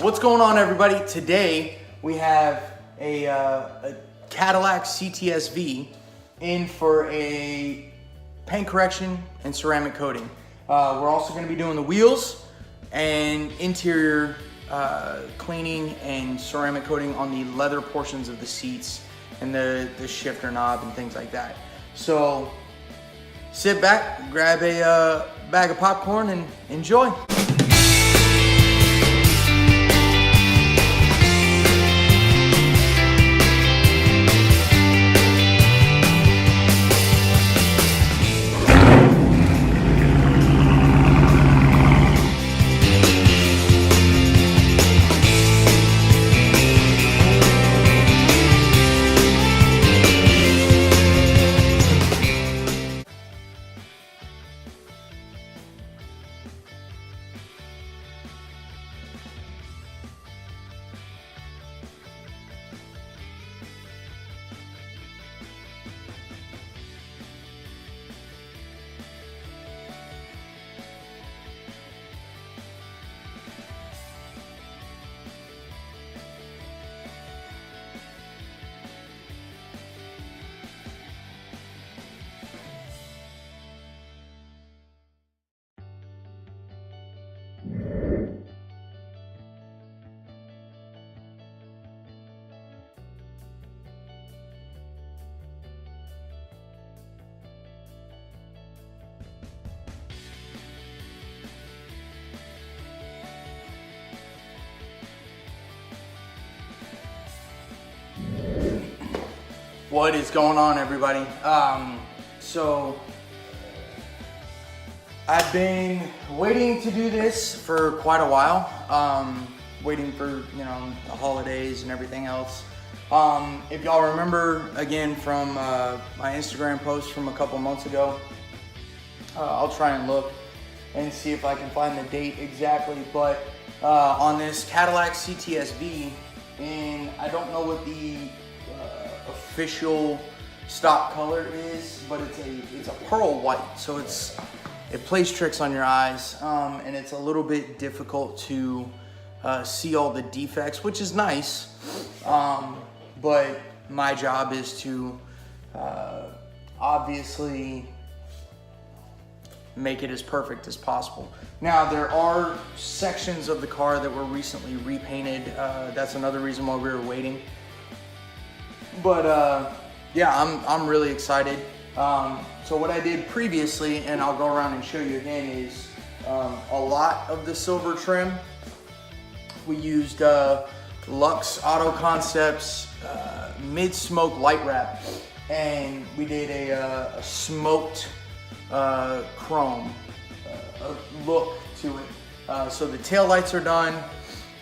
What's going on, everybody? Today we have a Cadillac CTS-V in for a paint correction and ceramic coating. We're also going to be doing the wheels and interior cleaning and ceramic coating on the leather portions of the seats and the shifter knob and things like that. So sit back, grab a bag of popcorn and enjoy. What is going on, everybody? So I've been waiting to do this for quite a while, waiting for, the holidays and everything else. If y'all remember, again, from my Instagram post from a couple months ago, I'll try and look and see if I can find the date exactly, but on this Cadillac CTS-V, and I don't know what the official stock color is, but it's a pearl white, so it plays tricks on your eyes, and it's a little bit difficult to see all the defects, which is nice, but my job is to obviously make it as perfect as possible. Now, there are sections of the car that were recently repainted. That's another reason why we were waiting. But yeah, I'm really excited. So what I did previously, and I'll go around and show you again, is a lot of the silver trim. We used Lux Auto Concepts mid-smoke light wrap, and we did a smoked chrome look to it. So the tail lights are done.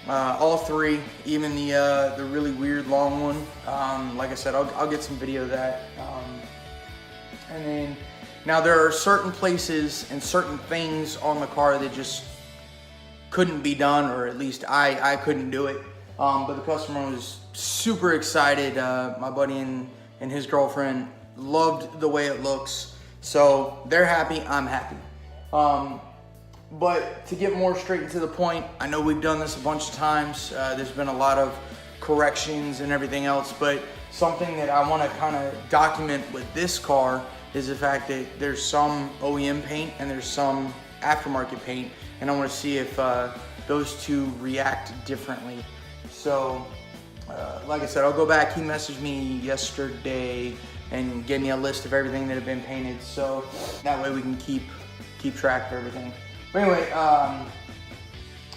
All three, even the really weird long one. Like I said, I'll get some video of that. And then, now there are certain places and certain things on the car that just couldn't be done, or at least I couldn't do it. But the customer was super excited. My buddy and his girlfriend loved the way it looks. So they're happy, I'm happy. But to get more straight into the point, I know we've done this a bunch of times. There's been a lot of corrections and everything else, but something that I want to kind of document with this car is the fact that there's some OEM paint and there's some aftermarket paint, and I want to see if those two react differently. So, like I said, I'll go back. He messaged me yesterday and gave me a list of everything that had been painted, so that way we can keep track of everything. But anyway,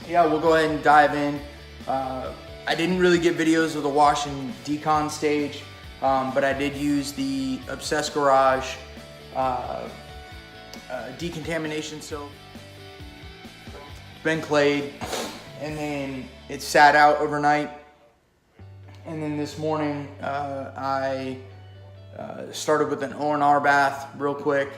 yeah, we'll go ahead and dive in. I didn't really get videos of the wash and decon stage, but I did use the Obsessed Garage decontamination soap. Been clayed, and then it sat out overnight. And then this morning, I started with an O&R bath real quick.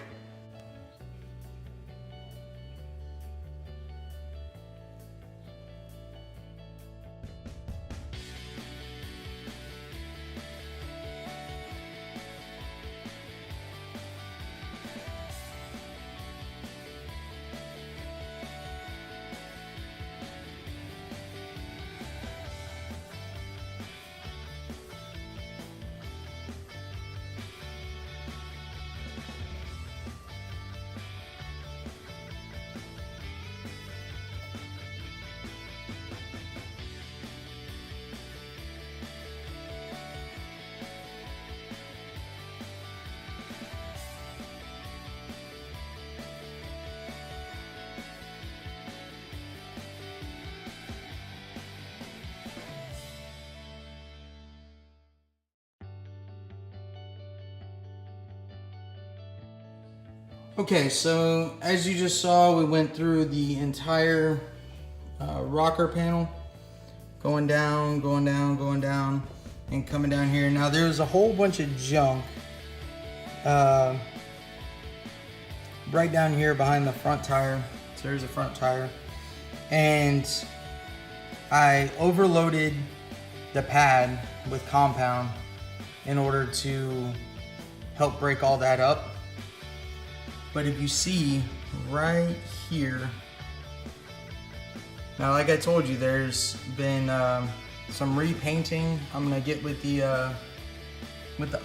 Okay, so as you just saw, we went through the entire rocker panel, going down, going down, going down, and coming down here. Now there's a whole bunch of junk right down here behind the front tire. So there's a front tire. And I overloaded the pad with compound in order to help break all that up. But if you see right here, now like I told you, there's been some repainting. I'm gonna get with the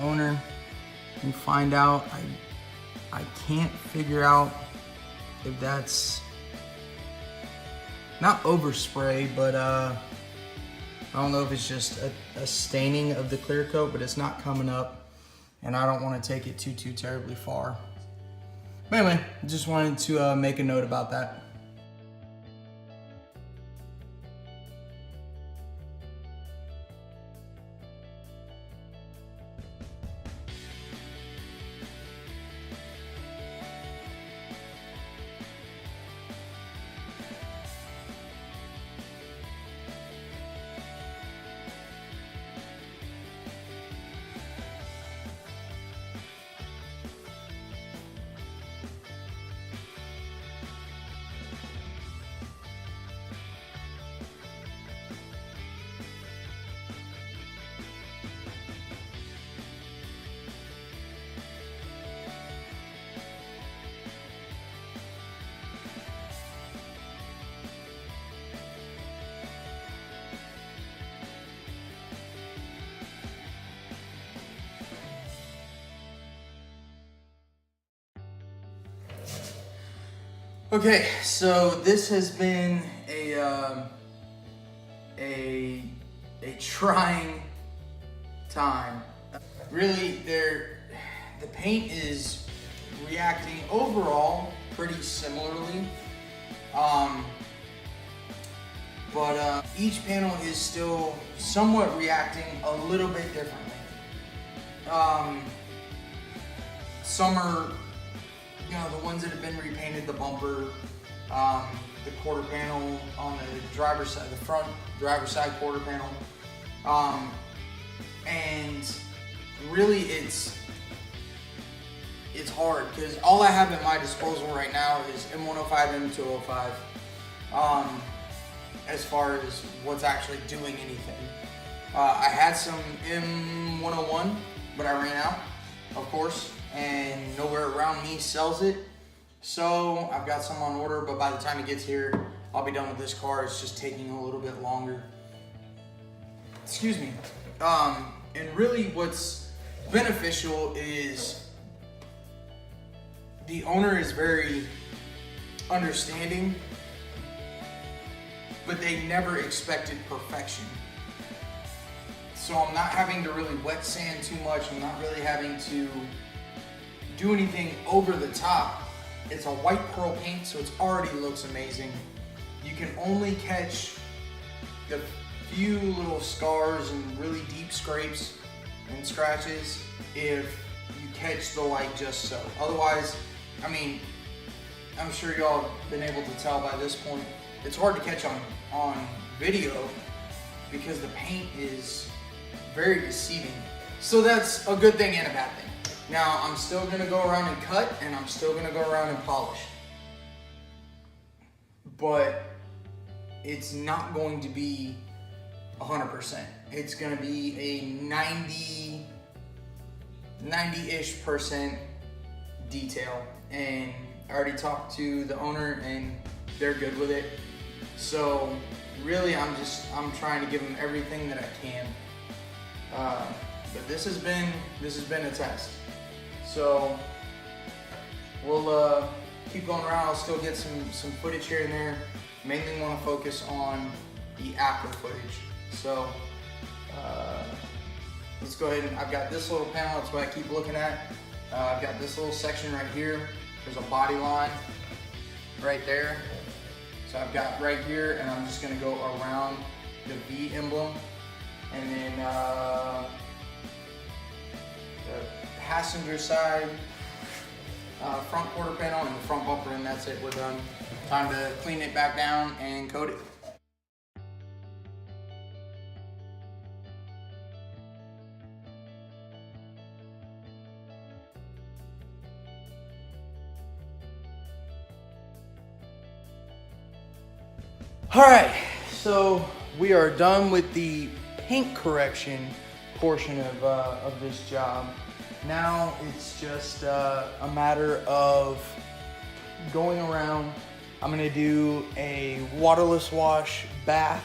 owner and find out. I can't figure out if that's not overspray, but I don't know if it's just a staining of the clear coat, but it's not coming up, and I don't want to take it too terribly far. But anyway, just wanted to make a note about that. Okay, so this has been a trying time. Really, the paint is reacting overall pretty similarly, but each panel is still somewhat reacting a little bit differently. Some are, you know, the ones that have been repainted, the bumper, the quarter panel on the driver's side, the front driver's side quarter panel, and really it's hard because all I have at my disposal right now is M105, M205, as far as what's actually doing anything. I had some M101, but I ran out, of course, and nowhere around me sells it. So I've got some on order, but by the time it gets here, I'll be done with this car. It's just taking a little bit longer. Excuse me. And really what's beneficial is the owner is very understanding, but they never expected perfection. So I'm not having to really wet sand too much. I'm not really having to do anything over the top. It's a white pearl paint, so it already looks amazing. You can only catch the few little scars and really deep scrapes and scratches if you catch the light just so. Otherwise, I mean, I'm sure y'all have been able to tell by this point, it's hard to catch on video because the paint is very deceiving. So that's a good thing and a bad thing. Now, I'm still gonna go around and cut, and I'm still gonna go around and polish. But it's not going to be 100%. It's gonna be a 90-ish percent detail. And I already talked to the owner and they're good with it. So really, I'm trying to give them everything that I can. But this has been a test. So we'll keep going around. I'll still get some footage here and there. Mainly want to focus on the after footage. So let's go ahead and I've got this little panel. That's what I keep looking at. I've got this little section right here. There's a body line right there. So I've got right here, and I'm just going to go around the V emblem, and then the passenger side, front quarter panel and the front bumper, and that's it. We're done. Time to clean it back down and coat it. All right, so we are done with the paint correction portion of this job. Now it's just a matter of going around. I'm gonna do a waterless wash bath,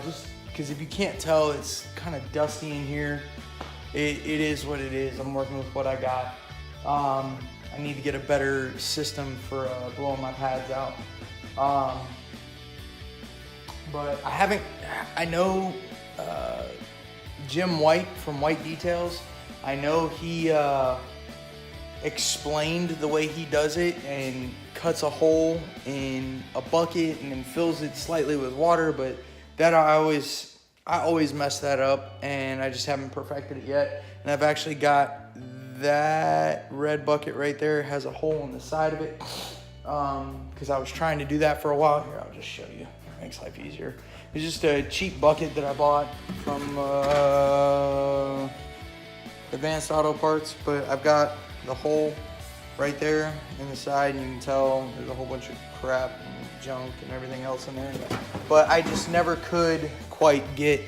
just because if you can't tell, it's kind of dusty in here. It is what it is. I'm working with what I got. I need to get a better system for blowing my pads out. But I know Jim White from White Details. I know he explained the way he does it and cuts a hole in a bucket and then fills it slightly with water, but that I always mess that up, and I just haven't perfected it yet. And I've actually got that red bucket right there, has a hole in the side of it, because I was trying to do that for a while. Here, I'll just show you. Makes life easier. It's just a cheap bucket that I bought from Advanced Auto Parts, but I've got the hole right there in the side, and you can tell there's a whole bunch of crap and junk and everything else in there. But I just never could quite get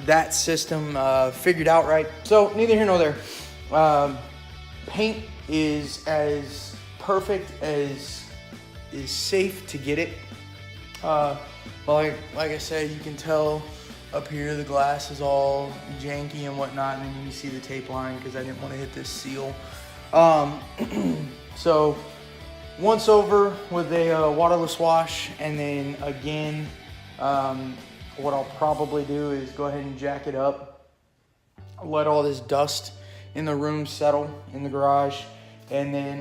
that system figured out right. So neither here nor there. Paint is as perfect as is safe to get it. Like I said, you can tell up here the glass is all janky and whatnot, and then you can see the tape line because I didn't want to hit this seal. So once over with a waterless wash, and then again, what I'll probably do is go ahead and jack it up, let all this dust in the room settle in the garage, and then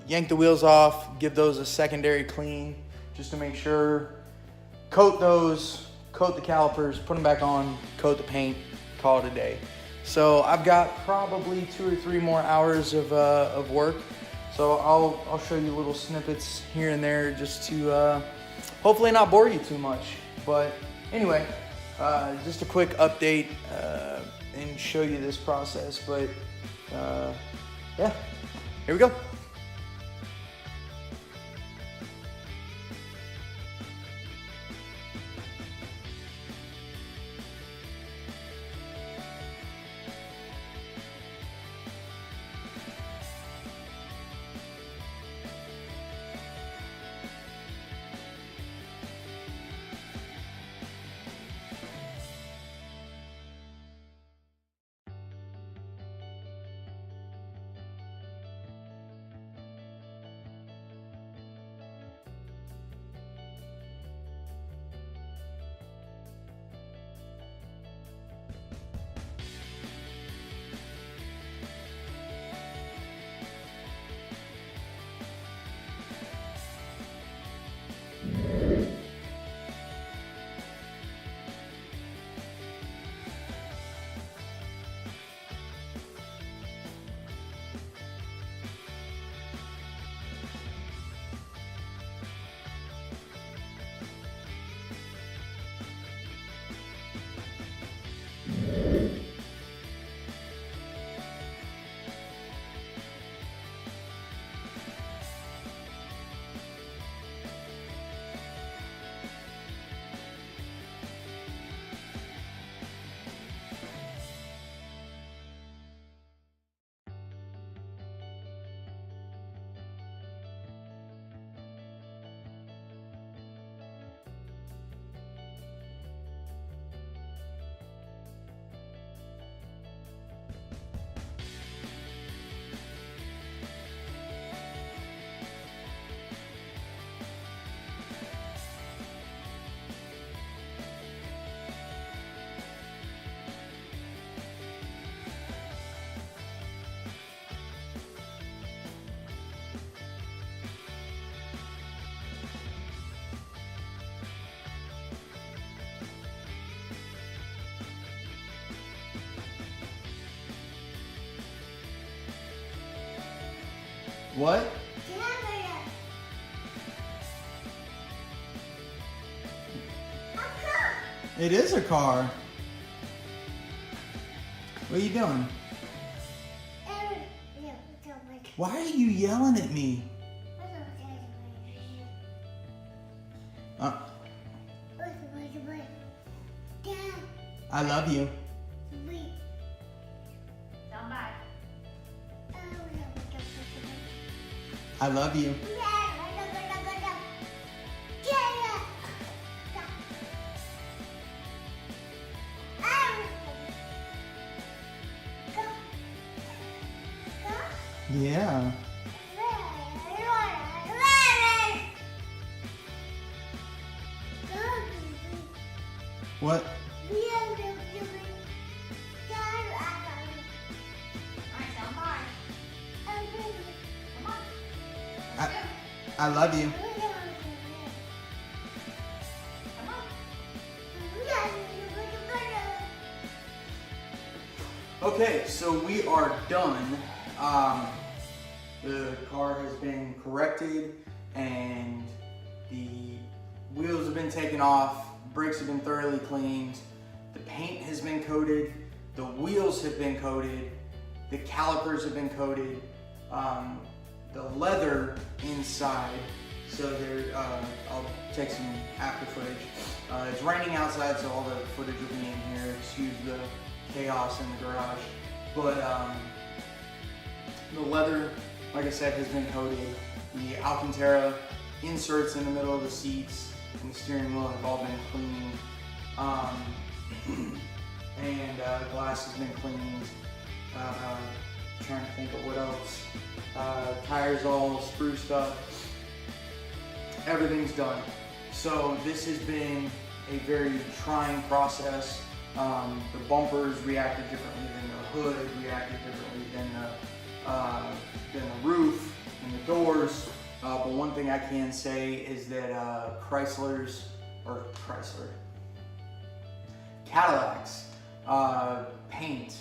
yank the wheels off, give those a secondary clean just to make sure, coat those, coat the calipers, put them back on, coat the paint, call it a day. So I've got probably 2 or 3 more hours of work. So I'll show you little snippets here and there just to hopefully not bore you too much. But anyway, just a quick update and show you this process. But yeah, here we go. What? It is a car. What are you doing? Why are you yelling at me? I love you. I love you. Yeah. What? I love you. Okay, so we are done. The car has been corrected and the wheels have been taken off, brakes have been thoroughly cleaned, the paint has been coated, the wheels have been coated, the calipers have been coated, the leather inside, so there, I'll take some after footage. It's raining outside, so all the footage will be in here. Excuse the chaos in the garage. But the leather, like I said, has been coated. The Alcantara inserts in the middle of the seats and the steering wheel have all been cleaned. And glass has been cleaned. Trying to think of what else. Tires all spruced up. Everything's done. So this has been a very trying process. The bumpers reacted differently than the hood, reacted differently than the roof and the doors. But one thing I can say is that Cadillac's paint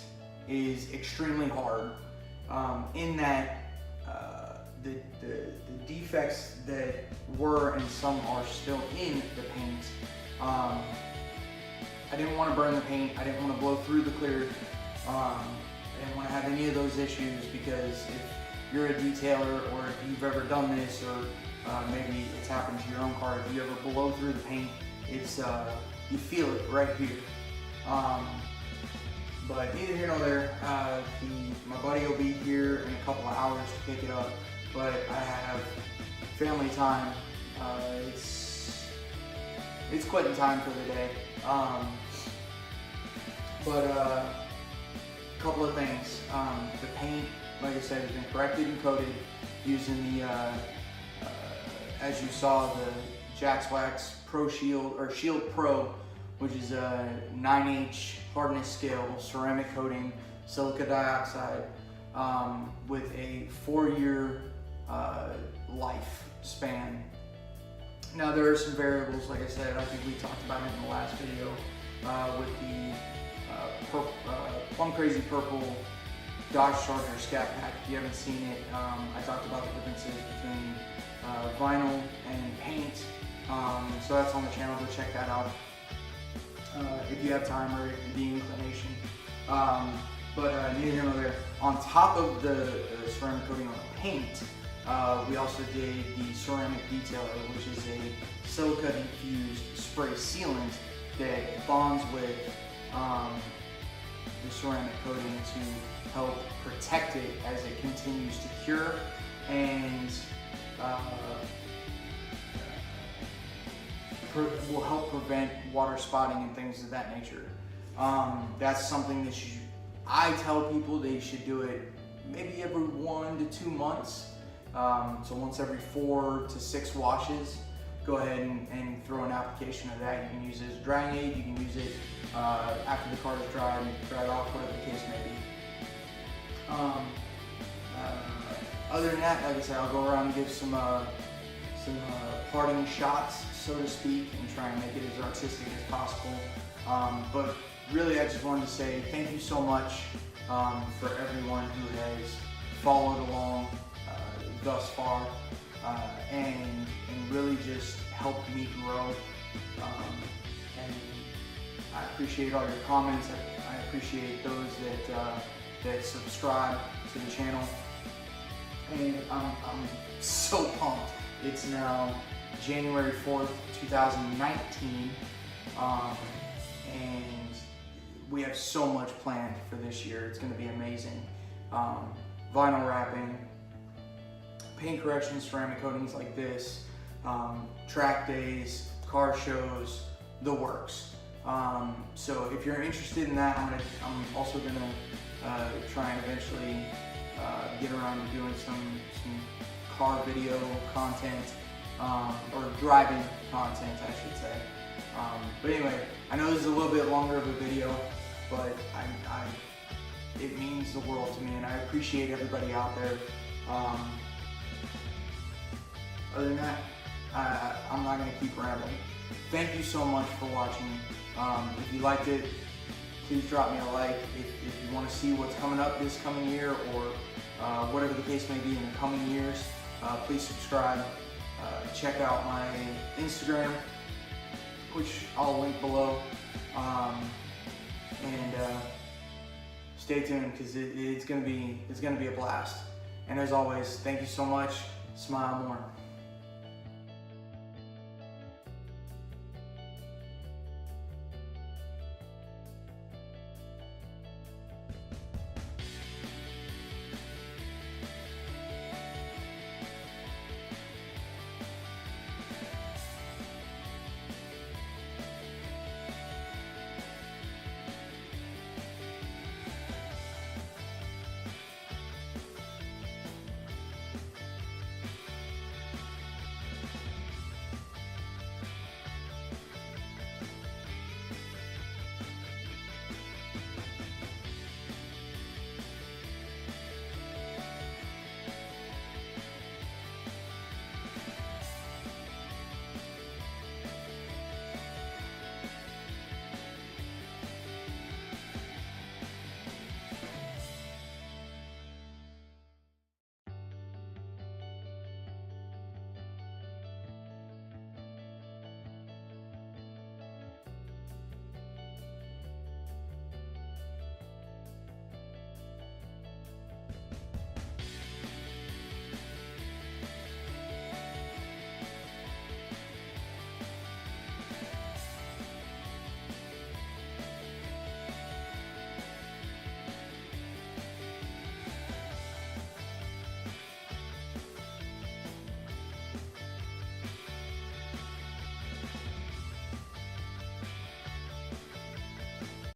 is extremely hard. In that the defects that were and some are still in the paint, I didn't want to burn the paint, I didn't want to blow through the clear, I didn't want to have any of those issues, because if you're a detailer or if you've ever done this, or maybe it's happened to your own car, if you ever blow through the paint, it's you feel it right here. But neither here nor there. My buddy will be here in a couple of hours to pick it up, but I have family time. It's quitting time for the day. But a couple of things. The paint, like I said, has been corrected and coated using the, as you saw, the Jax Wax Pro Shield, or Shield Pro, which is a 9H hardness scale ceramic coating, silica dioxide, with a 4-year lifespan. Now there are some variables, like I said, I think we talked about it in the last video, with the Plum Crazy Purple Dodge Charger Scat Pack. If you haven't seen it, I talked about the differences between vinyl and paint, so that's on the channel, go check that out. If you have time or the inclination. But neither here nor there. On top of the ceramic coating on the paint, we also did the ceramic detailer, which is a silica infused spray sealant that bonds with the ceramic coating to help protect it as it continues to cure, and will help prevent water spotting and things of that nature. That's something that I tell people they should do it maybe every 1 to 2 months. So once every 4 to 6 washes, go ahead and throw an application of that. You can use it as a drying aid, you can use it after the car is dry, dry it off, whatever the case may be. Other than that, like I said, I'll go around and give some parting shots, so to speak, and try and make it as artistic as possible. But really, I just wanted to say thank you so much for everyone who has followed along thus far, and really just helped me grow. And I appreciate all your comments. I appreciate those that subscribe to the channel, and I'm so pumped. It's now January 4th, 2019, and we have so much planned for this year. It's going to be amazing. Vinyl wrapping, paint corrections, ceramic coatings like this, track days, car shows, the works. So if you're interested in that, I'm also going to try and eventually get around to doing some car video content, or driving content, I should say. But anyway, I know this is a little bit longer of a video, but it means the world to me, and I appreciate everybody out there. Other than that, I'm not going to keep rambling. Thank you so much for watching. If you liked it, please drop me a like. If you want to see what's coming up this coming year, or whatever the case may be in the coming years, please subscribe. Check out my Instagram, which I'll link below, and stay tuned, because it's gonna be a blast. And as always, thank you so much. Smile more.